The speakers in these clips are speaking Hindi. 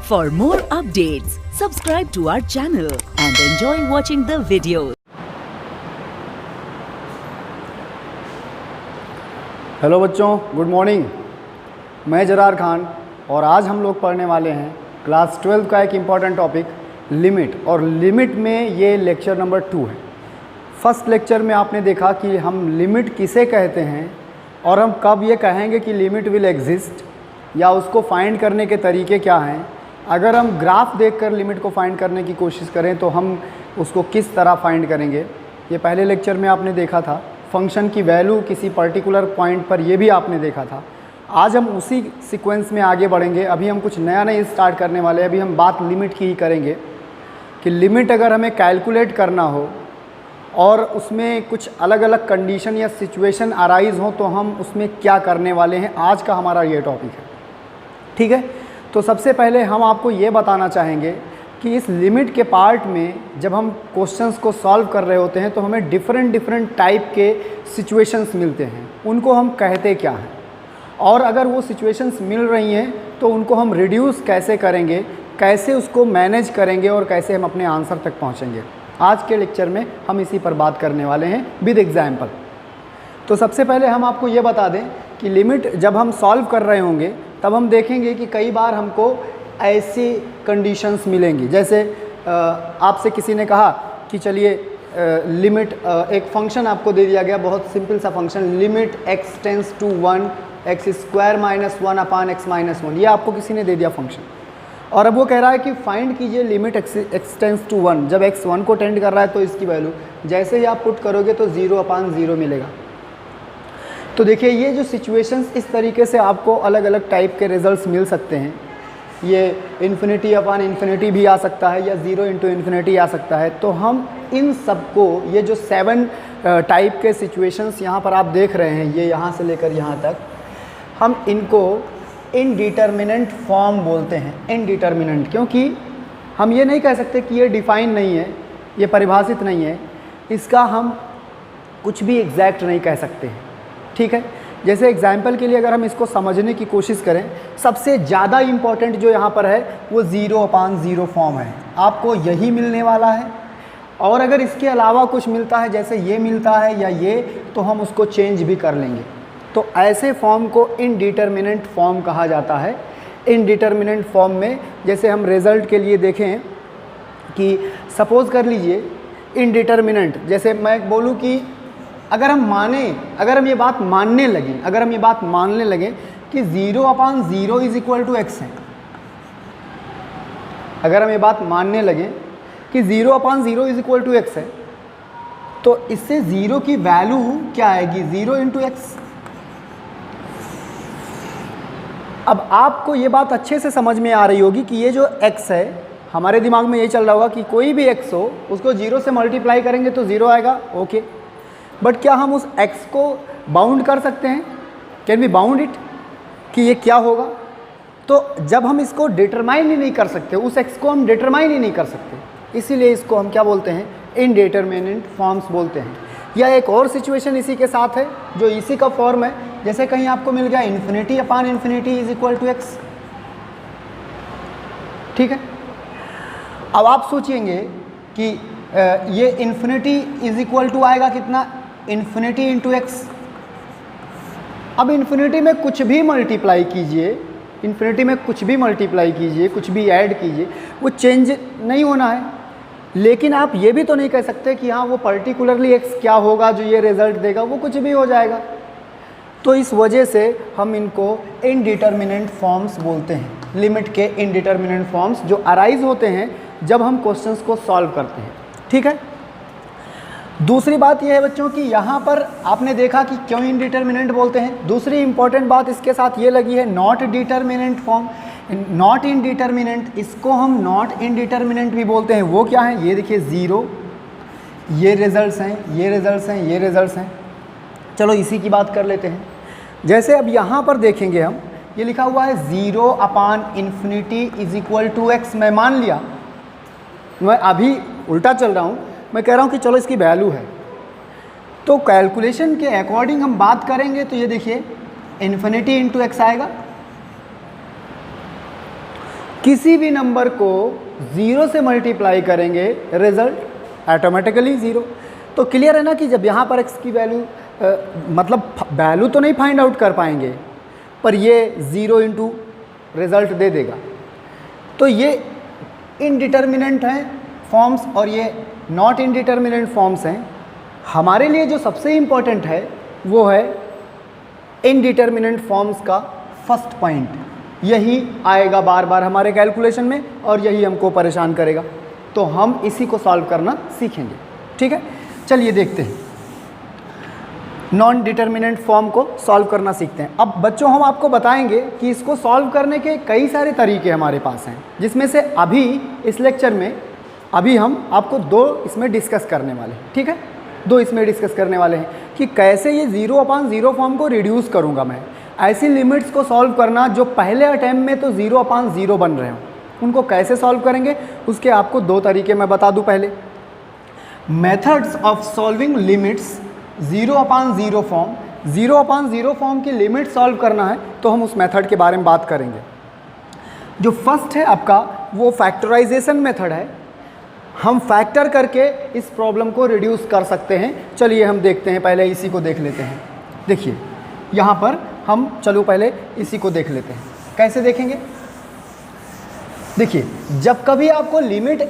For more updates, subscribe to our channel and enjoy watching the videos. Hello बच्चों, गुड मॉर्निंग। मैं जरार खान और आज हम लोग पढ़ने वाले हैं क्लास 12 का एक इम्पॉर्टेंट टॉपिक लिमिट। और लिमिट में ये लेक्चर नंबर 2 है। फर्स्ट लेक्चर में आपने देखा कि हम लिमिट किसे कहते हैं और हम कब ये कहेंगे कि लिमिट विल एग्जिस्ट या उसको फाइंड करने के तरीके क्या हैं। अगर हम ग्राफ देखकर लिमिट को फाइंड करने की कोशिश करें तो हम उसको किस तरह फाइंड करेंगे, ये पहले लेक्चर में आपने देखा था। फंक्शन की वैल्यू किसी पर्टिकुलर पॉइंट पर, ये भी आपने देखा था। आज हम उसी सीक्वेंस में आगे बढ़ेंगे। अभी हम कुछ नया नहीं स्टार्ट करने वाले। अभी हम बात लिमिट की ही करेंगे कि लिमिट अगर हमें कैलकुलेट करना हो और उसमें कुछ अलग अलग कंडीशन या सिचुएशन अराइज हो तो हम उसमें क्या करने वाले हैं। आज का हमारा ये टॉपिक है, ठीक है। तो सबसे पहले हम आपको ये बताना चाहेंगे कि इस लिमिट के पार्ट में जब हम क्वेश्चंस को सॉल्व कर रहे होते हैं तो हमें डिफरेंट टाइप के सिचुएशंस मिलते हैं। उनको हम कहते क्या हैं, और अगर वो सिचुएशंस मिल रही हैं तो उनको हम रिड्यूस कैसे करेंगे, कैसे उसको मैनेज करेंगे और कैसे हम अपने आंसर तक पहुंचेंगे। आज के लेक्चर में हम इसी पर बात करने वाले हैं विद एग्जाम्पल। तो सबसे पहले हम आपको ये बता दें कि लिमिट जब हम सॉल्व कर रहे होंगे तब हम देखेंगे कि कई बार हमको ऐसी कंडीशंस मिलेंगी। जैसे आपसे किसी ने कहा कि चलिए लिमिट, एक फंक्शन आपको दे दिया गया, बहुत सिंपल सा function, limit x tends to 1 x square minus 1 upon x minus 1। ये आपको किसी ने दे दिया फंक्शन, और अब वो कह रहा है कि फाइंड कीजिए लिमिट x टेंस टू 1। जब x 1 को टेंड कर रहा है तो इसकी वैल्यू जैसे ही आप पुट करोगे तो 0 अपान 0 मिलेगा। तो देखिए ये जो सिचुएशंस, इस तरीके से आपको अलग अलग टाइप के रिजल्ट्स मिल सकते हैं। ये इन्फिनिटी अपान इन्फिनिटी भी आ सकता है या 0 इंटू इन्फिनिटी आ सकता है। तो हम इन सबको, ये जो 7 टाइप के सिचुएशंस यहाँ पर आप देख रहे हैं, ये यहाँ से लेकर यहाँ तक, हम इनको इनडिटर्मिनेंट फॉर्म बोलते हैं। इनडिटर्मिनेंट क्योंकि हम ये नहीं कह सकते कि ये डिफाइन नहीं है, ये परिभाषित नहीं है, इसका हम कुछ भी एग्जैक्ट नहीं कह सकते हैं, ठीक है। जैसे एग्जाम्पल के लिए अगर हम इसको समझने की कोशिश करें, सबसे ज़्यादा इम्पॉर्टेंट जो यहाँ पर है वो 0 अपान 0 फॉर्म है। आपको यही मिलने वाला है, और अगर इसके अलावा कुछ मिलता है, जैसे ये मिलता है या ये, तो हम उसको चेंज भी कर लेंगे। तो ऐसे फॉर्म को इनडिटर्मिनेंट फॉर्म कहा जाता है। इनडिटर्मिनेंट फॉर्म में जैसे हम रिज़ल्ट के लिए देखें कि सपोज़ कर लीजिए इनडिटर्मिनेंट, जैसे मैं बोलूँ कि अगर हम ये बात मानने लगें कि 0 अपान 0 इज इक्वल टू एक्स है, अगर हम ये बात मानने लगें कि 0 अपान 0 इज इक्वल टू एक्स है, तो इससे 0 की वैल्यू क्या आएगी, 0 इंटू एक्स। अब आपको ये बात अच्छे से समझ में आ रही होगी कि ये जो x है, हमारे दिमाग में ये चल रहा होगा कि कोई भी x हो उसको 0 से मल्टीप्लाई करेंगे तो 0 आएगा, ओके। बट क्या हम उस x को बाउंड कर सकते हैं? कैन वी बाउंड इट, कि ये क्या होगा? तो जब हम इसको डिटरमाइन ही नहीं कर सकते, उस x को हम डिटरमाइन ही नहीं कर सकते, इसीलिए इसको हम क्या बोलते हैं, इनडिटरमिनेंट फॉर्म्स बोलते हैं। या एक और सिचुएशन इसी के साथ है जो इसी का फॉर्म है, जैसे कहीं आपको मिल गया infinity upon infinity is equal to x, ठीक है। अब आप सोचेंगे कि ये इन्फिनिटी इज इक्वल टू आएगा कितना, इन्फिनिटी इंटू एक्स। अब इन्फिनिटी में कुछ भी मल्टीप्लाई कीजिए, कुछ भी ऐड कीजिए, वो चेंज नहीं होना है। लेकिन आप ये भी तो नहीं कह सकते कि हाँ वो पर्टिकुलरली एक्स क्या होगा जो ये रिजल्ट देगा, वो कुछ भी हो जाएगा। तो इस वजह से हम इनको इनडिटर्मिनेंट फॉर्म्स बोलते हैं। लिमिट के इनडिटर्मिनेंट फॉर्म्स जो अराइज होते हैं जब हम क्वेश्चंस को सॉल्व करते हैं, ठीक है। दूसरी बात यह है बच्चों कि यहाँ पर आपने देखा कि क्यों इनडिटर्मिनेंट बोलते हैं। दूसरी इंपॉर्टेंट बात इसके साथ ये लगी है, not determinant form, not indeterminate, इसको हम नॉट इनडिटर्मिनेंट भी बोलते हैं। वो क्या है, ये देखिए 0, ये रिजल्ट्स हैं। चलो इसी की बात कर लेते हैं। जैसे अब यहाँ पर देखेंगे हम, ये लिखा हुआ है 0 upon infinity is equal to x. मैं मान लिया, मैं अभी उल्टा चल रहा हूँ, मैं कह रहा हूँ कि चलो इसकी वैल्यू है। तो कैलकुलेशन के अकॉर्डिंग हम बात करेंगे तो ये देखिए इन्फिनिटी इंटू एक्स आएगा, किसी भी नंबर को 0 से मल्टीप्लाई करेंगे रिजल्ट ऑटोमेटिकली 0। तो क्लियर है ना कि जब यहाँ पर x की वैल्यू मतलब वैल्यू तो नहीं फाइंड आउट कर पाएंगे, पर ये 0 इंटू रिजल्ट दे देगा। तो ये इनडिटर्मिनेंट हैं फॉर्म्स और ये नॉट इनडिटर्मिनेंट फॉर्म्स हैं। हमारे लिए जो सबसे इम्पॉर्टेंट है वो है इनडिटर्मिनेंट फॉर्म्स का फर्स्ट पॉइंट। यही आएगा बार बार हमारे कैलकुलेशन में और यही हमको परेशान करेगा। तो हम इसी को सॉल्व करना सीखेंगे, ठीक है। चलिए देखते हैं, नॉन डिटर्मिनेंट फॉर्म को सॉल्व करना सीखते हैं। अब बच्चों हम आपको बताएंगे कि इसको सॉल्व करने के कई सारे तरीके हमारे पास हैं, जिसमें से अभी इस लेक्चर में अभी हम आपको 2 इसमें डिस्कस करने वाले हैं, ठीक है। 2 इसमें डिस्कस करने वाले हैं कि कैसे ये 0/0 फॉर्म को रिड्यूस करूँगा मैं। ऐसी लिमिट्स को सॉल्व करना जो पहले अटैम्प्ट में तो 0/0 बन रहे हों, उनको कैसे सॉल्व करेंगे उसके आपको 2 तरीके मैं बता दूं। पहले methods of solving limits 0/0 form. 0/0 form की लिमिट सॉल्व करना है तो हम उस मेथड के बारे में बात करेंगे। जो फर्स्ट है आपका वो फैक्टराइजेशन मेथड है। हम फैक्टर करके इस प्रॉब्लम को रिड्यूस कर सकते हैं। चलिए हम देखते हैं, पहले इसी को देख लेते हैं। देखिए यहाँ पर हम चलो पहले इसी को देख लेते हैं। कैसे देखेंगे? देखिए जब कभी आपको लिमिट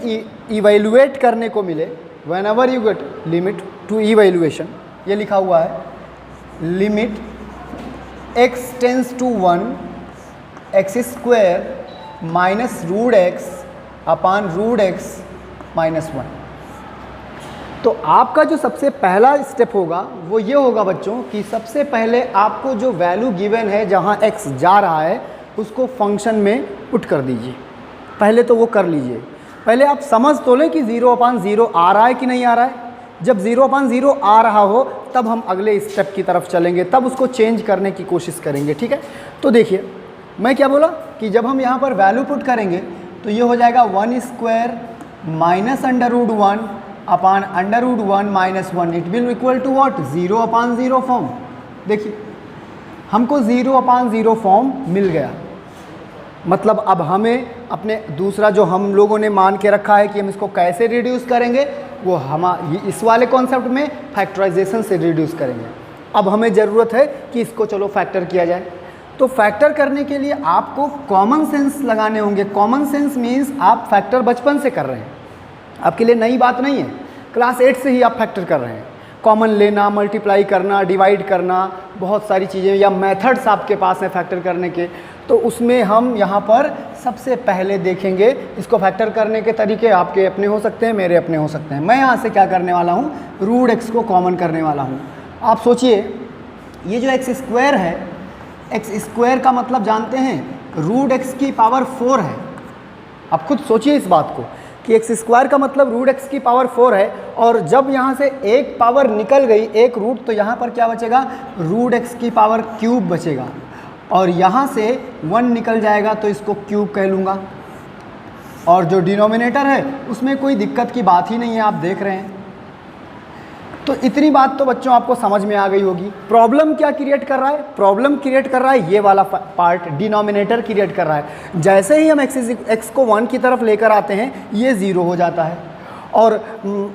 इवैल्यूएट करने को मिले, whenever you get limit to evaluation, ये लिखा हुआ है limit x tends to 1 x² minus root x upon root x minus 1। तो आपका जो सबसे पहला स्टेप होगा वो ये होगा बच्चों कि सबसे पहले आपको जो वैल्यू गिवन है जहाँ x जा रहा है उसको फंक्शन में पुट कर दीजिए। पहले तो वो कर लीजिए। पहले आप समझ तो लें कि 0/0 आ रहा है कि नहीं आ रहा है। जब 0/0 आ रहा हो तब हम अगले स्टेप की तरफ चलेंगे, तब उसको चेंज करने की कोशिश करेंगे, ठीक है। तो देखिए मैं क्या बोला कि जब हम यहाँ पर वैल्यू पुट करेंगे तो ये हो जाएगा 1² minus √1 upon √1 minus 1। It will equal to what? 0/0 form. देखिए हमको 0/0 फॉर्म मिल गया। मतलब अब हमें अपने दूसरा जो हम लोगों ने मान के रखा है कि हम इसको कैसे रिड्यूस करेंगे, वो हम इस वाले कॉन्सेप्ट में फैक्टराइजेशन से रिड्यूस करेंगे। अब हमें ज़रूरत है कि इसको चलो फैक्टर किया जाए। तो फैक्टर करने के लिए आपको कॉमन सेंस लगाने होंगे। कॉमन सेंस मीन्स आप फैक्टर बचपन से कर रहे हैं, आपके लिए नई बात नहीं है। क्लास 8 से ही आप फैक्टर कर रहे हैं। कॉमन लेना, मल्टीप्लाई करना, डिवाइड करना, बहुत सारी चीज़ें या मेथड्स आपके पास हैं फैक्टर करने के। तो उसमें हम यहाँ पर सबसे पहले देखेंगे इसको फैक्टर करने के तरीके। आपके अपने हो सकते हैं, मेरे अपने हो सकते हैं। मैं यहाँ से क्या करने वाला हूँ, रूट x को कॉमन करने वाला हूँ। आप सोचिए ये जो x² है, x² का मतलब जानते हैं रूट x की पावर 4 है। आप खुद सोचिए इस बात को कि x² का मतलब रूट x की पावर 4 है। और जब यहाँ से एक पावर निकल गई, एक रूट, तो यहाँ पर क्या बचेगा? रूट x की पावर क्यूब बचेगा। और यहाँ से 1 निकल जाएगा तो इसको क्यूब कह लूँगा। और जो डिनोमिनेटर है उसमें कोई दिक्कत की बात ही नहीं है, आप देख रहे हैं। तो इतनी बात तो बच्चों आपको समझ में आ गई होगी। प्रॉब्लम क्या क्रिएट कर रहा है? प्रॉब्लम क्रिएट कर रहा है ये वाला पार्ट, डिनोमिनेटर क्रिएट कर रहा है। जैसे ही हम x को 1 की तरफ लेकर आते हैं ये 0 हो जाता है। और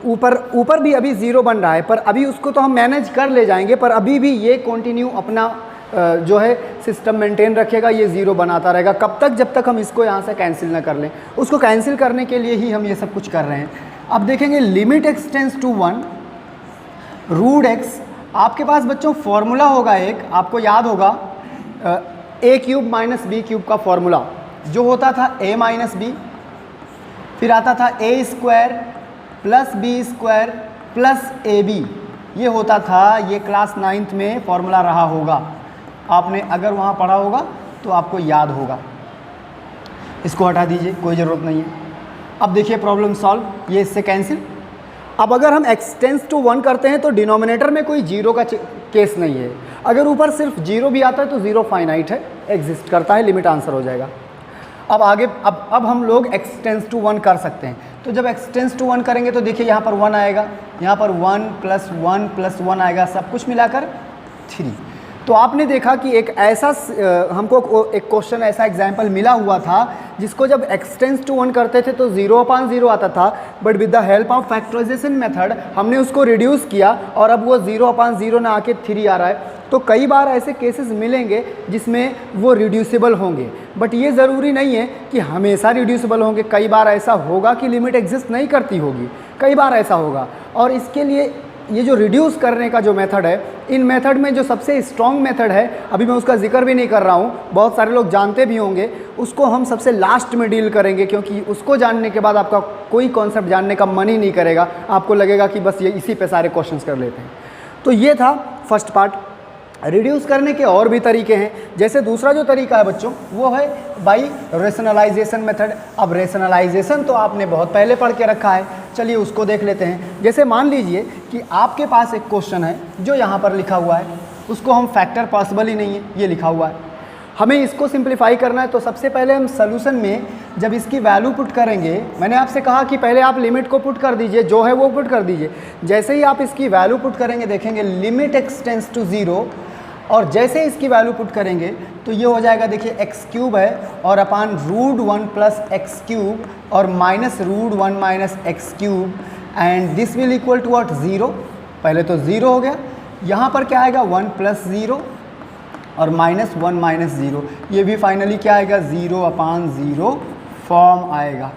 ऊपर भी अभी 0 बन रहा है, पर अभी उसको तो हम मैनेज कर ले जाएंगे, पर अभी भी ये कंटिन्यू अपना जो है सिस्टम मेंटेन रखेगा, ये 0 बनाता रहेगा। कब तक? जब तक हम इसको यहाँ से कैंसिल ना कर लें। उसको कैंसिल करने के लिए ही हम ये सब कुछ कर रहे हैं। अब देखेंगे limit x tends to 1 root x। आपके पास बच्चों फॉर्मूला होगा एक, आपको याद होगा a³ माइनस b³ का फॉर्मूला जो होता था a माइनस b, फिर आता था a² plus b² plus ab। ये होता था, ये क्लास 9th में फॉर्मूला रहा होगा। आपने अगर वहाँ पढ़ा होगा तो आपको याद होगा। इसको हटा दीजिए, कोई ज़रूरत नहीं है। अब देखिए प्रॉब्लम सॉल्व, ये इससे कैंसिल। अब अगर हम x टेंस टू 1 करते हैं तो डिनोमिनेटर में कोई 0 का केस नहीं है। अगर ऊपर सिर्फ 0 भी आता है तो 0 फाइनाइट है, एग्जिस्ट करता है, लिमिट आंसर हो जाएगा। अब आगे अब हम लोग x टेंस टू 1 कर सकते हैं। तो जब x टेंस टू 1 करेंगे तो देखिए यहाँ पर 1 आएगा, यहाँ पर 1 + 1 + 1 आएगा, सब कुछ मिलाकर 3। तो आपने देखा कि एक ऐसा हमको एक क्वेश्चन ऐसा एग्जाम्पल मिला हुआ था जिसको जब एक्सटेंस टू 1 करते थे तो 0/0 आता था, but with the help of factorization method हमने उसको रिड्यूस किया और अब वो 0/0 ना आके 3 आ रहा है। तो कई बार ऐसे केसेस मिलेंगे जिसमें वो रिड्यूसिबल होंगे, बट ये ज़रूरी नहीं है कि हमेशा रिड्यूसिबल होंगे। कई बार ऐसा होगा कि लिमिट एग्जिस्ट नहीं करती होगी, कई बार ऐसा होगा। और इसके लिए ये जो रिड्यूस करने का जो मेथड है, इन मेथड में जो सबसे स्ट्रॉन्ग मेथड है, अभी मैं उसका जिक्र भी नहीं कर रहा हूँ, बहुत सारे लोग जानते भी होंगे, उसको हम सबसे लास्ट में डील करेंगे, क्योंकि उसको जानने के बाद आपका कोई कॉन्सेप्ट जानने का मन ही नहीं करेगा, आपको लगेगा कि बस ये इसी पे सारे क्वेश्चंस कर लेते हैं। तो ये था फर्स्ट पार्ट। रिड्यूस करने के और भी तरीके हैं, जैसे दूसरा जो तरीका है बच्चों वो है बाई रेशनलाइजेशन मेथड। अब रेशनलाइजेशन तो आपने बहुत पहले पढ़ के रखा है, चलिए उसको देख लेते हैं। जैसे मान लीजिए कि आपके पास एक क्वेश्चन है जो यहाँ पर लिखा हुआ है, उसको हम फैक्टर पॉसिबल ही नहीं है ये लिखा हुआ है, हमें इसको सिंप्लीफाई करना है। तो सबसे पहले हम सोल्यूशन में जब इसकी वैल्यू पुट करेंगे, मैंने आपसे कहा कि पहले आप लिमिट को पुट कर दीजिए, जो है वो पुट कर दीजिए। जैसे ही आप इसकी वैल्यू पुट करेंगे देखेंगे लिमिट एक्सटेंस टू 0, और जैसे इसकी वैल्यू पुट करेंगे तो ये हो जाएगा, देखिए x³ है और अपान √1 + x³ और -√1 - x³ and this will equal to what 0। पहले तो 0 हो गया, यहाँ पर क्या आएगा 1 + 0 और -1 - 0, ये भी फाइनली क्या आएगा 0/0 फॉर्म आएगा।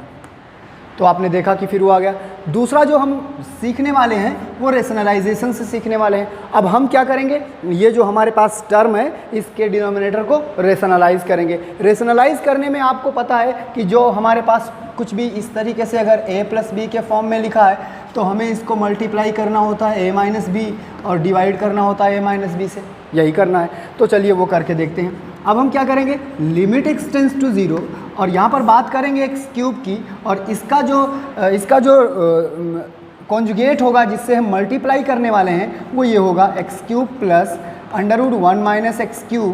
तो आपने देखा कि फिर वो आ गया। दूसरा जो हम सीखने वाले हैं वो रेशनलाइजेशन से सीखने वाले हैं। अब हम क्या करेंगे, ये जो हमारे पास टर्म है इसके डिनोमिनेटर को रेशनलाइज करेंगे। रेशनलाइज करने में आपको पता है कि जो हमारे पास कुछ भी इस तरीके से अगर a + b के फॉर्म में लिखा है तो हमें इसको मल्टीप्लाई करना होता है a - b और डिवाइड करना होता है a - b से, यही करना है। तो चलिए वो करके देखते हैं। अब हम क्या करेंगे, लिमिट एक्सटेंस टू 0 और यहाँ पर बात करेंगे x³ की, और इसका जो कॉन्जुगेट होगा जिससे हम मल्टीप्लाई करने वाले हैं वो ये होगा x³ + √1 - x³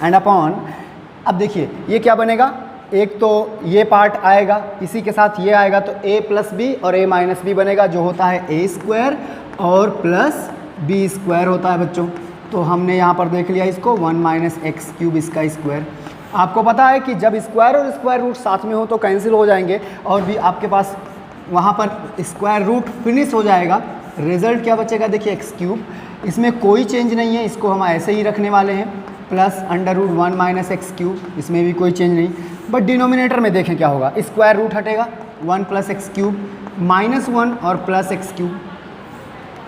एंड अपॉन। अब देखिए ये क्या बनेगा, एक तो ये पार्ट आएगा, इसी के साथ ये आएगा तो a + b और a - b बनेगा, जो होता है a² और प्लस b² होता है बच्चों। तो हमने यहाँ पर देख लिया इसको 1 - x³ इसका स्क्वायर। आपको पता है कि जब स्क्वायर और स्क्वायर रूट साथ में हो तो कैंसिल हो जाएंगे और भी आपके पास वहाँ पर स्क्वायर रूट फिनिश हो जाएगा। रिजल्ट क्या बचेगा, देखिए x³, इसमें कोई चेंज नहीं है, इसको हम ऐसे ही रखने वाले हैं, प्लस √1 - x³, इसमें भी कोई चेंज नहीं। बट डिनोमिनेटर में देखें क्या होगा, स्क्वायर रूट हटेगा, 1 + x³ -1 और प्लस x³,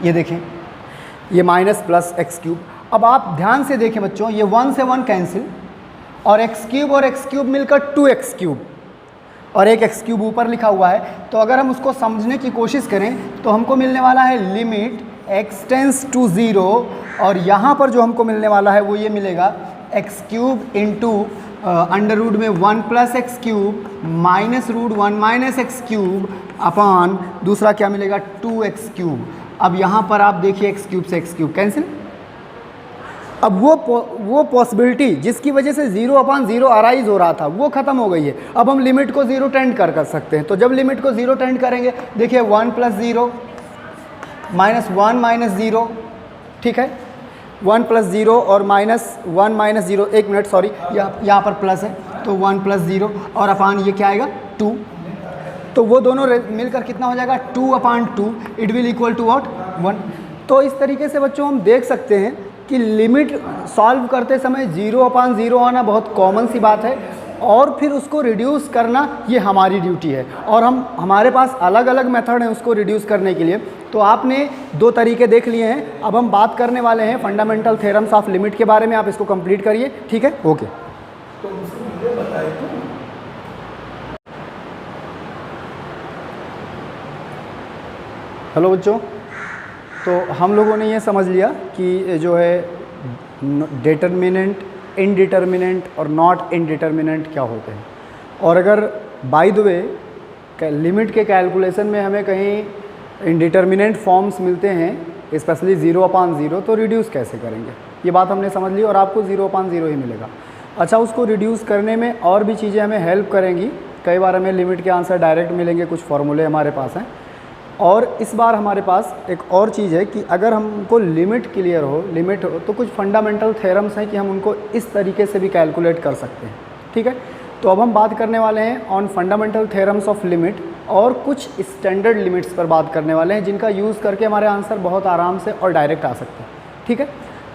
ये देखें ये माइनस प्लस x³। अब आप ध्यान से देखें बच्चों, ये 1 से 1 कैंसिल और x³ और x³ मिलकर 2x³ और एक x³ ऊपर लिखा हुआ है। तो अगर हम उसको समझने की कोशिश करें तो हमको मिलने वाला है लिमिट एक्सटेंस टू 0 और यहाँ पर जो हमको मिलने वाला है वो ये मिलेगा x³ इंटू अंडर रूट में 1 + x³ -√1 - x³ अपॉन दूसरा क्या मिलेगा 2x³। अब यहाँ पर आप देखिए x³ से x³ कैंसिल। अब वो पॉसिबिलिटी जिसकी वजह से 0/0 अराइज हो रहा था वो ख़त्म हो गई है। अब हम लिमिट को 0 टेंड कर सकते हैं। तो जब लिमिट को 0 टेंड करेंगे, देखिए 1 + 0 -1 - 0, ठीक है, 1 + 0 और -1 - 0, 1 मिनट सॉरी, यहाँ पर प्लस है तो 1 + 0 और अपान ये क्या आएगा 2। तो वो दोनों मिलकर कितना हो जाएगा 2/2, it will equal to what 1। तो इस तरीके से बच्चों हम देख सकते हैं कि लिमिट सॉल्व करते समय 0/0 आना बहुत कॉमन सी बात है और फिर उसको रिड्यूस करना ये हमारी ड्यूटी है। और हमारे पास अलग अलग मेथड हैं उसको रिड्यूस करने के लिए। तो आपने 2 तरीके देख लिए हैं। अब हम बात करने वाले हैं फंडामेंटल थ्योरम्स ऑफ लिमिट के बारे में। आप इसको कंप्लीट करिए, ठीक है, ओके। तो मुझे बताइए तो हेलो बच्चों, तो हम लोगों ने ये समझ लिया कि जो है डिटर्मिनेंट, इनडिटर्मिनेंट और नॉट इनडिटर्मिनेंट क्या होते हैं। और अगर बाय द वे लिमिट के कैलकुलेशन में हमें कहीं इनडिटर्मिनेंट फॉर्म्स मिलते हैं स्पेशली 0/0 तो रिड्यूस कैसे करेंगे, ये बात हमने समझ ली और आपको 0/0 ही मिलेगा। अच्छा, उसको रिड्यूस करने में और भी चीज़ें हमें हेल्प करेंगी। कई बार हमें लिमिट के आंसर डायरेक्ट मिलेंगे, कुछ फॉर्मूले हमारे पास हैं। और इस बार हमारे पास एक और चीज़ है कि अगर हमको लिमिट क्लियर हो, लिमिट हो, तो कुछ फंडामेंटल थ्योरम्स हैं कि हम उनको इस तरीके से भी कैलकुलेट कर सकते हैं। ठीक है, तो अब हम बात करने वाले हैं on fundamental theorems of limit और कुछ स्टैंडर्ड लिमिट्स पर बात करने वाले हैं जिनका यूज़ करके हमारे आंसर बहुत आराम से और डायरेक्ट आ सकते हैं। ठीक है,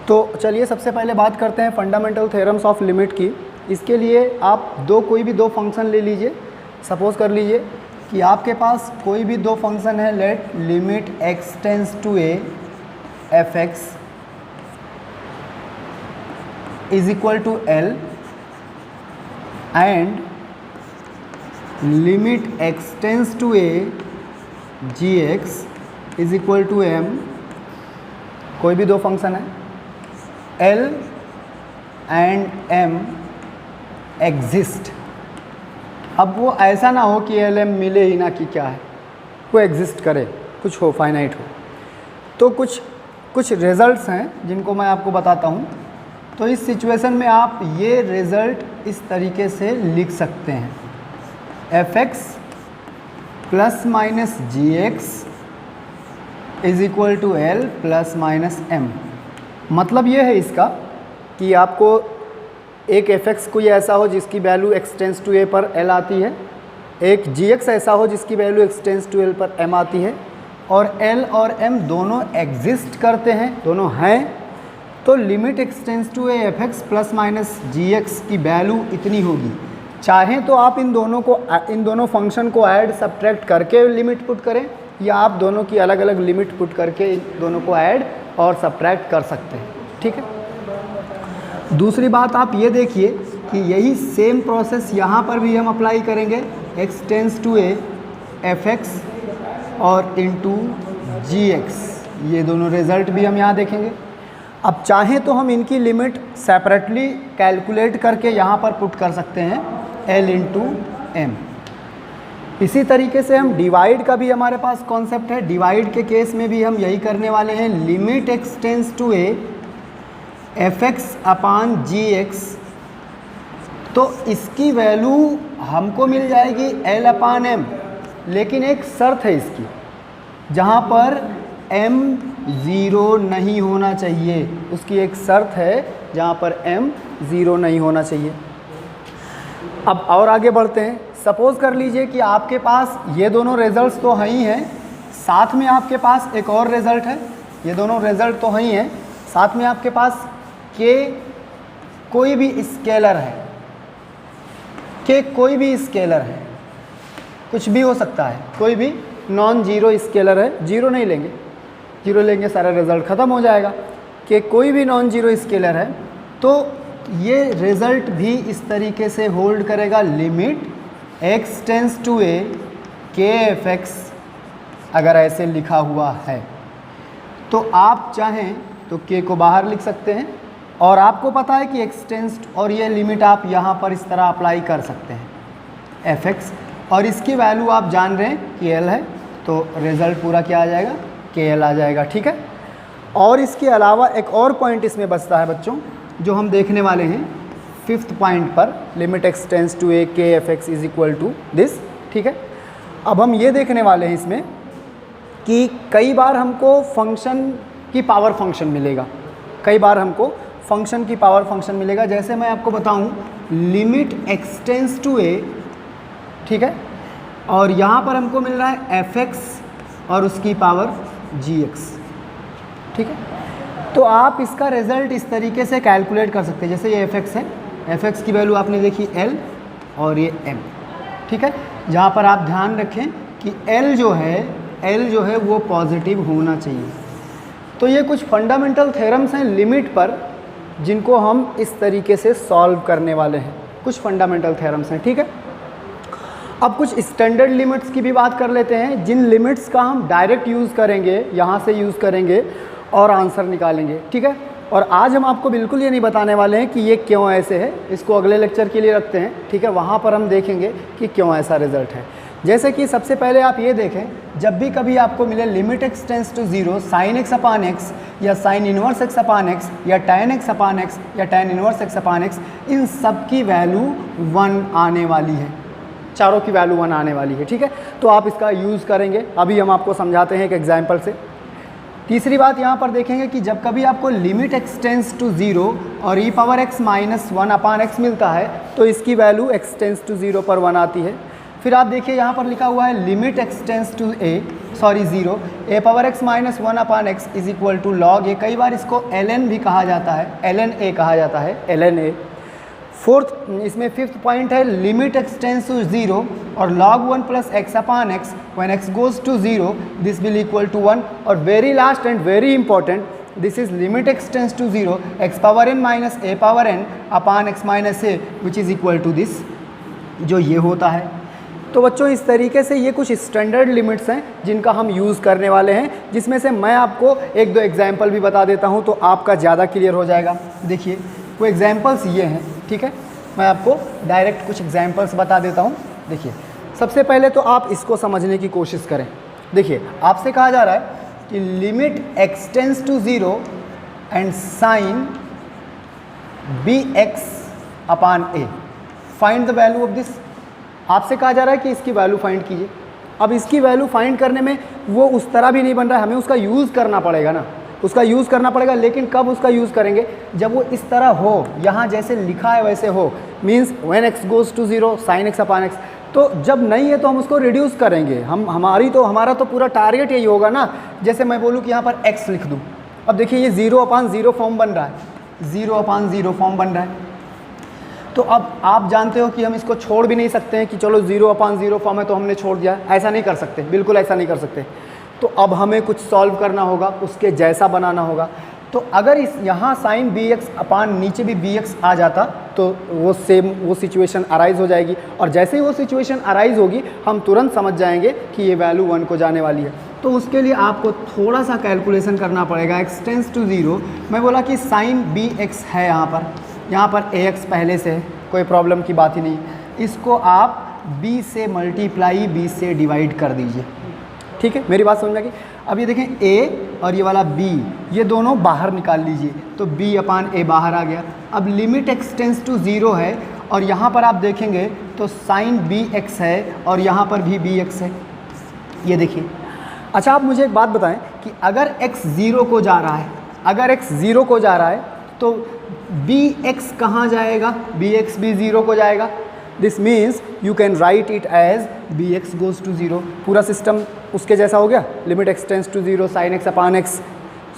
तो चलिए सबसे पहले बात करते हैं फंडामेंटल थ्योरम्स ऑफ लिमिट की। इसके लिए आप कोई भी दो फंक्शन ले लीजिए। सपोज़ कर लीजिए कि आपके पास कोई भी दो फंक्शन है, let limit x tends to a f(x) is equal to l and limit x tends to a gx is equal to m। कोई भी दो फंक्शन है, l एंड m एग्जिस्ट। अब वो ऐसा ना हो कि एल एम मिले ही ना कि क्या है, वो एग्जिस्ट करे, कुछ हो, फाइनाइट हो। तो कुछ रिजल्ट्स हैं जिनको मैं आपको बताता हूँ। तो इस सिचुएशन में आप ये रिज़ल्ट इस तरीके से लिख सकते हैं, f(x) plus minus gx is equal to l plus minus m। मतलब ये है इसका कि आपको एक f(x) कोई ऐसा हो जिसकी value x tends to a पर l आती है, एक gx ऐसा हो जिसकी value x tends to l पर m आती है, और l और m दोनों एग्जिस्ट करते हैं, दोनों हैं। तो limit x tends to a f(x) plus minus gx की वैल्यू इतनी होगी। चाहें तो आप इन दोनों फंक्शन को ऐड सब्ट्रैक्ट करके लिमिट पुट करें, या आप दोनों की अलग अलग लिमिट पुट करके इन दोनों को ऐड और सब्ट्रैक्ट कर सकते हैं। ठीक है, दूसरी बात आप ये देखिए कि यही सेम प्रोसेस यहाँ पर भी हम अप्लाई करेंगे, x tends to a f(x) और इंटू gx, ये दोनों रिजल्ट भी हम यहाँ देखेंगे। अब चाहें तो हम इनकी लिमिट सेपरेटली कैलकुलेट करके यहाँ पर पुट कर सकते हैं, l इंटू m। इसी तरीके से हम डिवाइड का भी हमारे पास कॉन्सेप्ट है। डिवाइड के केस में भी हम यही करने वाले हैं, limit x tends to a f(x) upon gx। तो इसकी वैल्यू हमको मिल जाएगी l अपान m, लेकिन एक शर्त है इसकी, जहाँ पर m ज़ीरो नहीं होना चाहिए। उसकी एक शर्त है जहाँ पर m ज़ीरो नहीं होना चाहिए। अब और आगे बढ़ते हैं। सपोज़ कर लीजिए कि आपके पास ये दोनों रिजल्ट्स तो हैं ही हैं, साथ में आपके पास एक और रिज़ल्ट है। ये दोनों रिज़ल्ट तो हैं ही हैं, साथ में आपके पास के कोई भी स्केलर है, के कोई भी स्केलर है, कुछ भी हो सकता है, कोई भी नॉन जीरो स्केलर है। जीरो नहीं लेंगे, जीरो लेंगे सारा रिज़ल्ट ख़त्म हो जाएगा। कि कोई भी नॉन जीरो स्केलर है, तो ये रिज़ल्ट भी इस तरीके से होल्ड करेगा, limit x tends to a k f(x) अगर ऐसे लिखा हुआ है तो आप चाहें तो k को बाहर लिख सकते हैं, और आपको पता है कि x टेंस, और ये लिमिट आप यहाँ पर इस तरह अप्लाई कर सकते हैं f(x), और इसकी वैल्यू आप जान रहे हैं कि l है, तो रिज़ल्ट पूरा क्या आ जाएगा, kl आ जाएगा। ठीक है, और इसके अलावा एक और पॉइंट इसमें बचता है बच्चों, जो हम देखने वाले हैं 5th पॉइंट पर, limit x tends to a k f(x) is equal to this. ठीक है, अब हम ये देखने वाले हैं इसमें कि कई बार हमको फंक्शन की पावर फंक्शन मिलेगा, कई बार हमको फंक्शन की पावर फंक्शन मिलेगा। जैसे मैं आपको बताऊं, limit x tends to a, ठीक है, और यहाँ पर हमको मिल रहा है f(x) और उसकी पावर gx। ठीक है, तो आप इसका रिज़ल्ट इस तरीके से कैलकुलेट कर सकते हैं। जैसे ये f(x) है, f(x) की वैल्यू आपने देखी l और ये m। ठीक है, जहाँ पर आप ध्यान रखें कि l जो है वो पॉजिटिव होना चाहिए। तो ये कुछ फंडामेंटल थ्योरम्स हैं लिमिट पर, जिनको हम इस तरीके से सॉल्व करने वाले हैं। कुछ फंडामेंटल थ्योरम्स हैं। ठीक है, अब कुछ स्टैंडर्ड लिमिट्स की भी बात कर लेते हैं, जिन लिमिट्स का हम डायरेक्ट यूज़ करेंगे, यहाँ से यूज़ करेंगे और आंसर निकालेंगे। ठीक है, और आज हम आपको बिल्कुल ये नहीं बताने वाले हैं कि ये क्यों ऐसे है, इसको अगले लेक्चर के लिए रखते हैं। ठीक है, वहाँ पर हम देखेंगे कि क्यों ऐसा रिजल्ट है। जैसे कि सबसे पहले आप ये देखें, जब भी कभी आपको मिले limit x tends to 0 sine x upon x, या sine inverse x upon x, या tan x अपान x, या tan inverse x upon x, इन सब की वैल्यू 1 आने वाली है। चारों की वैल्यू 1 आने वाली है, ठीक है। तो आप इसका यूज़ करेंगे, अभी हम आपको समझाते हैं एक एग्जाम्पल से। तीसरी बात यहाँ पर देखेंगे कि जब कभी आपको लिमिट एक्सटेंस टू 0 और e power x minus 1/x मिलता है तो इसकी वैल्यू एक्सटेंस टू 0 पर 1 आती है। फिर आप देखिए यहाँ पर लिखा हुआ है limit x tends to 0 a power x minus 1/x is equal to log a. कई बार इसको ln भी कहा जाता है, ln a कहा जाता है, ln a। फोर्थ, इसमें फिफ्थ पॉइंट है लिमिट एक्सटेंस टू 0 और log 1 plus x/x when x goes to 0 this will equal to 1। और very last and very important, this is limit x tends to 0 x power n minus a power n upon x minus a which is equal to this, जो ये होता है। तो बच्चों इस तरीके से ये कुछ स्टैंडर्ड लिमिट्स हैं जिनका हम यूज़ करने वाले हैं, जिसमें से मैं आपको एक दो एग्जाम्पल भी बता देता हूँ तो आपका ज़्यादा क्लियर हो जाएगा। देखिए वो एग्जाम्पल्स ये हैं, ठीक है। मैं आपको डायरेक्ट कुछ एग्जाम्पल्स बता देता हूँ। देखिए सबसे पहले तो आप इसको समझने की कोशिश करें। देखिए आपसे कहा जा रहा है कि limit x tends to 0 and sine bx upon a, find the value of this. आपसे कहा जा रहा है कि इसकी वैल्यू फाइंड कीजिए। अब इसकी वैल्यू फाइंड करने में वो उस तरह भी नहीं बन रहा है, हमें उसका यूज़ करना पड़ेगा ना, उसका यूज़ करना पड़ेगा। लेकिन कब उसका यूज़ करेंगे? जब वो इस तरह हो, यहाँ जैसे लिखा है वैसे हो, means when x goes to 0 sine x upon x। तो जब नहीं है तो हम उसको रिड्यूस करेंगे। हमारा तो पूरा टारगेट यही होगा ना। जैसे मैं बोलूँ कि यहाँ पर x लिख दूँ, अब देखिए ये 0/0 फॉर्म बन रहा है, 0/0 फॉर्म बन रहा है। तो अब आप जानते हो कि हम इसको छोड़ भी नहीं सकते हैं कि चलो 0/0 फॉर्म है तो हमने छोड़ दिया, ऐसा नहीं कर सकते, बिल्कुल ऐसा नहीं कर सकते। तो अब हमें कुछ सॉल्व करना होगा, उसके जैसा बनाना होगा। तो अगर इस यहाँ साइन bx अपान नीचे भी bx आ जाता तो वो सिचुएशन अराइज हो जाएगी, और जैसे ही वो सिचुएशन अराइज होगी हम तुरंत समझ जाएंगे कि ये वैल्यू 1 को जाने वाली है। तो उसके लिए आपको थोड़ा सा कैलकुलेशन करना पड़ेगा। एक्सटेंस टू 0, मैं बोला कि साइन bx है यहाँ पर ax पहले से है, कोई प्रॉब्लम की बात ही नहीं। इसको आप b से मल्टीप्लाई b से डिवाइड कर दीजिए, ठीक है, मेरी बात समझ में आ गई। अब ये देखें a और ये वाला b, ये दोनों बाहर निकाल लीजिए, तो b अपान a बाहर आ गया। अब लिमिट एक्सटेंस टू 0 है और यहाँ पर आप देखेंगे तो साइन bx है और यहाँ पर भी bx है, ये देखिए। अच्छा आप मुझे एक बात बताएं कि अगर x 0 को जा रहा है, अगर x 0 को जा रहा है तो bx कहाँ जाएगा? bx भी 0 को जाएगा। This means you can write it as bx goes to 0। पूरा सिस्टम उसके जैसा हो गया, limit x tends to 0 sine x upon x।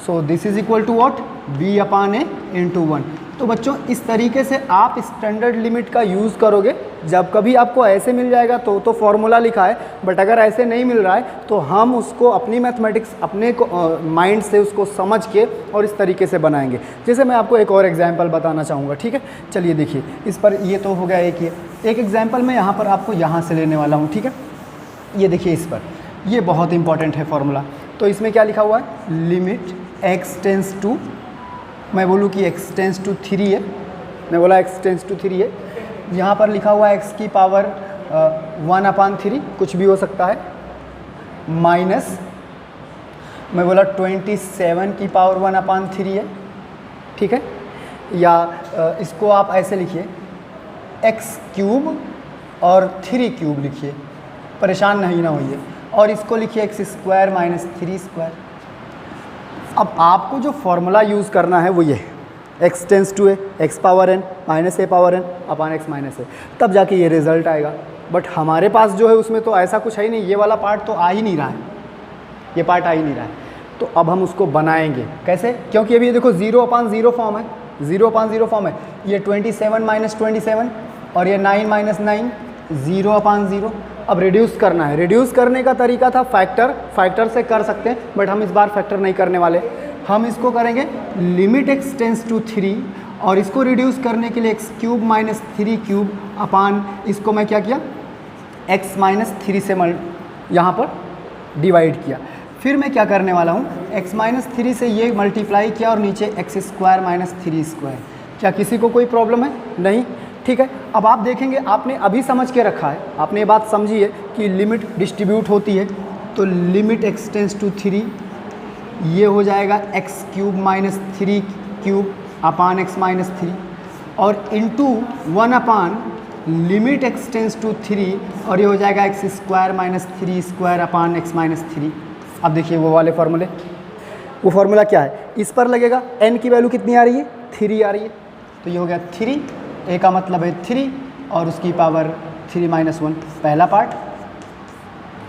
So this is equal to what? b upon a into 1। तो बच्चों इस तरीके से आप स्टैंडर्ड लिमिट का यूज़ करोगे। जब कभी आपको ऐसे मिल जाएगा तो फॉर्मूला लिखा है, बट अगर ऐसे नहीं मिल रहा है तो हम उसको अपनी मैथमेटिक्स अपने माइंड से उसको समझ के और इस तरीके से बनाएंगे। जैसे मैं आपको एक और एग्जांपल बताना चाहूँगा, ठीक है। चलिए देखिए, इस पर ये तो हो गया एक एग्जांपल मैं यहाँ पर आपको यहाँ से लेने वाला हूँ, ठीक है। ये देखिए इस पर, ये बहुत इंपॉर्टेंट है फॉर्मूला। तो इसमें क्या लिखा हुआ है? लिमिट एक्स टेंस टू, मैं बोलूँ कि x टेंस टू 3 है, मैं बोला x टेंस टू 3 है। यहाँ पर लिखा हुआ है x की पावर 1/3, कुछ भी हो सकता है, माइनस मैं बोला 27 की पावर 1/3 है, ठीक है। या इसको आप ऐसे लिखिए x क्यूब और 3 क्यूब लिखिए, परेशान नहीं ना होइए, और इसको लिखिए x स्क्वायर माइनस 3 स्क्वायर। अब आपको जो फॉर्मूला यूज़ करना है वो ये है, x tends to x power n minus a power n upon x minus a, तब जाके ये रिजल्ट आएगा। बट हमारे पास जो है उसमें तो ऐसा कुछ है ही नहीं, ये वाला पार्ट तो आ ही नहीं रहा है, ये पार्ट आ ही नहीं रहा है। तो अब हम उसको बनाएंगे कैसे? क्योंकि अभी ये देखो 0/0 फॉर्म है, 0/0 फॉर्म है। ये 27 माइनस 27 और ये 9 माइनस 9, 0/0। अब रिड्यूस करना है, रिड्यूस करने का तरीका था फैक्टर से कर सकते हैं, बट हम इस बार फैक्टर नहीं करने वाले। हम इसको करेंगे लिमिट एक्स टेंस टू 3 और इसको रिड्यूस करने के लिए एक्स क्यूब माइनस 3 क्यूब अपान, इसको मैं क्या किया? x माइनस 3 से यहाँ पर डिवाइड किया। फिर मैं क्या करने वाला हूँ? x माइनस 3 से ये मल्टीप्लाई किया और नीचे x स्क्वायर माइनस 3 स्क्वायर। क्या किसी को कोई प्रॉब्लम है? नहीं, ठीक है। अब आप देखेंगे, आपने अभी समझ के रखा है, आपने ये बात समझी है कि लिमिट डिस्ट्रीब्यूट होती है। तो लिमिट एक्स टेंस टू 3, ये हो जाएगा x cube minus 3 cube upon x minus 3 और into 1 upon limit x tends to 3 और ये हो जाएगा x square minus 3 square upon x minus 3। अब देखिए वो वाले फार्मूले, वो फार्मूला क्या है, इस पर लगेगा n की वैल्यू कितनी आ रही है, 3 आ रही है, तो ये हो गया 3, a का मतलब है 3 और उसकी पावर 3 माइनस 1 पहला पार्ट,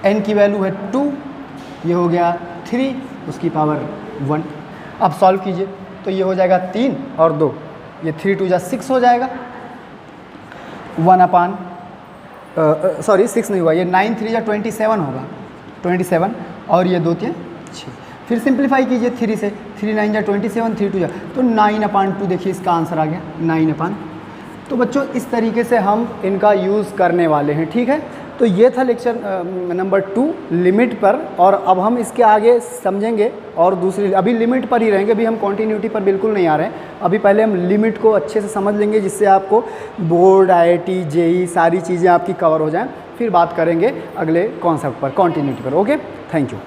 n की वैल्यू है 2, ये हो गया 3 उसकी पावर 1। अब सॉल्व कीजिए तो ये हो जाएगा 3 और 2, ये 3 2 जा 6 हो जाएगा, 1 अपान सॉरी 6 नहीं हुआ, ये 9 3 जा 27 होगा, 27 और ये 2 3 6। फिर सिंप्लीफाई कीजिए 3 से, 3 9 जा 27, 3 2 जा तो 9/2, देखिए इसका आंसर आ गया 9/। तो बच्चों इस तरीके से हम इनका यूज़ करने वाले हैं, ठीक है। तो ये था लेक्चर नंबर 2 लिमिट पर, और अब हम इसके आगे समझेंगे और दूसरी, अभी लिमिट पर ही रहेंगे, अभी हम कॉन्टीन्यूटी पर बिल्कुल नहीं आ रहे हैं। अभी पहले हम लिमिट को अच्छे से समझ लेंगे जिससे आपको बोर्ड IIT JEE सारी चीज़ें आपकी कवर हो जाएं, फिर बात करेंगे अगले कॉन्सेप्ट पर, कॉन्टीन्यूटी पर। Okay, thank you.